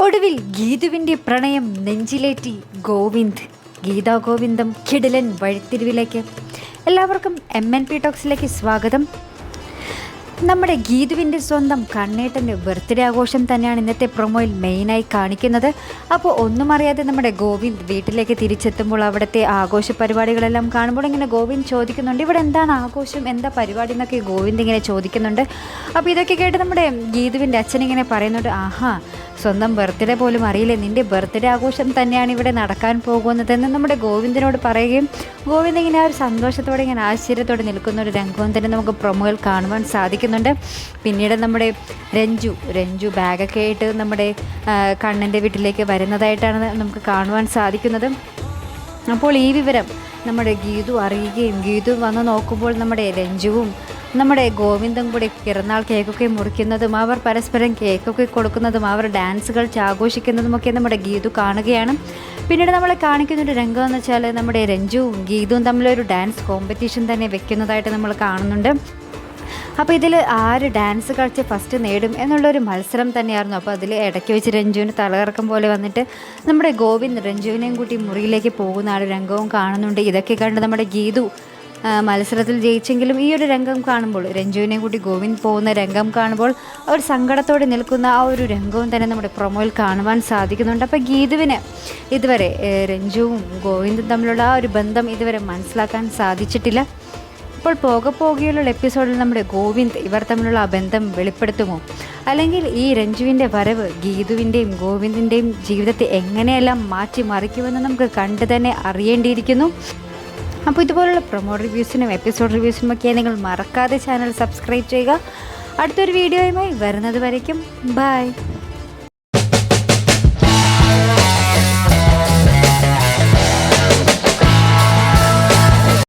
ഒടുവിൽ ഗീതുവിൻ്റെ പ്രണയം നെഞ്ചിലേറ്റി ഗോവിന്ദ്. ഗീതാ ഗോവിന്ദം കിടിലൻ വഴിത്തിരിവിലേക്ക്. എല്ലാവർക്കും MNP ടോക്സിലേക്ക് സ്വാഗതം. നമ്മുടെ ഗീതുവിൻ്റെ സ്വന്തം കണ്ണേട്ടൻ്റെ ബർത്ത്ഡേ ആഘോഷം തന്നെയാണ് ഇന്നത്തെ പ്രൊമോയിൽ മെയിനായി കാണിക്കുന്നത്. അപ്പോൾ ഒന്നും അറിയാതെ നമ്മുടെ ഗോവിന്ദ് വീട്ടിലേക്ക് തിരിച്ചെത്തുമ്പോൾ അവിടുത്തെ ആഘോഷ പരിപാടികളെല്ലാം കാണുമ്പോൾ ഇങ്ങനെ ഗോവിന്ദ് ചോദിക്കുന്നുണ്ട്, ഇവിടെ എന്താണ് ആഘോഷം, എന്താ പരിപാടി എന്നൊക്കെ ഗോവിന്ദ് ഇങ്ങനെ ചോദിക്കുന്നുണ്ട്. അപ്പോൾ ഇതൊക്കെ കേട്ട് നമ്മുടെ ഗീതുവിൻ്റെ അച്ഛൻ ഇങ്ങനെ പറയുന്നുണ്ട്, ആഹാ സ്വന്തം ബർത്ത്ഡേ പോലും അറിയില്ലേ, നിൻ്റെ ബർത്ത്ഡേ ആഘോഷം തന്നെയാണ് ഇവിടെ നടക്കാൻ പോകുന്നതെന്ന് നമ്മുടെ ഗോവിന്ദിനോട് പറയുകയും ഗോവിന്ദ് ഇങ്ങനെ ആ ഒരു സന്തോഷത്തോടെ ഇങ്ങനെ ആശ്ചര്യത്തോടെ നിൽക്കുന്ന ഒരു രംഗവും തന്നെ നമുക്ക് പ്രൊമോയിൽ കാണുവാൻ സാധിക്കുന്നുണ്ട്. പിന്നീട് നമ്മുടെ രഞ്ജു ബാഗൊക്കെ ആയിട്ട് നമ്മുടെ കണ്ണൻ്റെ വീട്ടിലേക്ക് വരുന്നതായിട്ടാണ് നമുക്ക് കാണുവാൻ സാധിക്കുന്നത്. അപ്പോൾ ഈ വിവരം നമ്മുടെ ഗീതു അറിയുകയും ഗീതു വന്ന് നോക്കുമ്പോൾ നമ്മുടെ രഞ്ജുവും നമ്മുടെ ഗോവിന്ദും കൂടി പിറന്നാൾ കേക്കൊക്കെ മുറിക്കുന്നതും അവർ പരസ്പരം കേക്കൊക്കെ കൊടുക്കുന്നതും അവർ ഡാൻസ് കളിച്ച് ആഘോഷിക്കുന്നതുമൊക്കെ നമ്മുടെ ഗീതു കാണുകയാണ്. പിന്നീട് നമ്മളെ കാണിക്കുന്നൊരു രംഗം എന്ന് വെച്ചാൽ നമ്മുടെ രഞ്ജുവും ഗീതുവും തമ്മിലൊരു ഡാൻസ് കോമ്പറ്റീഷൻ തന്നെ വെക്കുന്നതായിട്ട് നമ്മൾ കാണുന്നുണ്ട്. അപ്പോൾ ഇതിൽ ആര് ഡാൻസ് കളിച്ച് ഫസ്റ്റ് നേടും എന്നുള്ളൊരു മത്സരം തന്നെയായിരുന്നു. അപ്പോൾ അതിൽ ഇടയ്ക്ക് വെച്ച് രഞ്ജുവിന് തലകറക്കം പോലെ വന്നിട്ട് നമ്മുടെ ഗോവിന്ദ് രഞ്ജുവിനെയും കൂട്ടി മുറിയിലേക്ക് പോകുന്ന ആ ഒരു രംഗവും കാണുന്നുണ്ട്. ഇതൊക്കെ കണ്ട് നമ്മുടെ ഗീതു മത്സരത്തിൽ ജയിച്ചെങ്കിലും ഈ ഒരു രംഗം കാണുമ്പോൾ രഞ്ജുവിനെ കൂട്ടി ഗോവിന്ദ് പോകുന്ന രംഗം കാണുമ്പോൾ ഒരു സങ്കടത്തോടെ നിൽക്കുന്ന ആ ഒരു രംഗവും തന്നെ നമ്മുടെ പ്രൊമോയിൽ കാണുവാൻ സാധിക്കുന്നുണ്ട്. അപ്പോൾ ഗീതുവിന് ഇതുവരെ രഞ്ജുവും ഗോവിന്ദും തമ്മിലുള്ള ആ ഒരു ബന്ധം ഇതുവരെ മനസ്സിലാക്കാൻ സാധിച്ചിട്ടില്ല. അപ്പോൾ പോകെയുള്ള എപ്പിസോഡിൽ നമ്മുടെ ഗോവിന്ദ് ഇവർ തമ്മിലുള്ള ആ ബന്ധം വെളിപ്പെടുത്തുമോ, അല്ലെങ്കിൽ ഈ രഞ്ജുവിൻ്റെ വരവ് ഗീതുവിൻ്റെയും ഗോവിന്ദിൻ്റെയും ജീവിതത്തെ എങ്ങനെയെല്ലാം മാറ്റി മറിക്കുമെന്ന് നമുക്ക് കണ്ടു തന്നെ അറിയേണ്ടിയിരിക്കുന്നു. അപ്പോൾ ഇതുപോലുള്ള പ്രൊമോ റിവ്യൂസിനും എപ്പിസോഡ് റിവ്യൂസിനും ഒക്കെ നിങ്ങൾ മറക്കാതെ ചാനൽ സബ്സ്ക്രൈബ് ചെയ്യുക. അടുത്തൊരു വീഡിയോയുമായി വരുന്നത് വരയ്ക്കും ബൈ.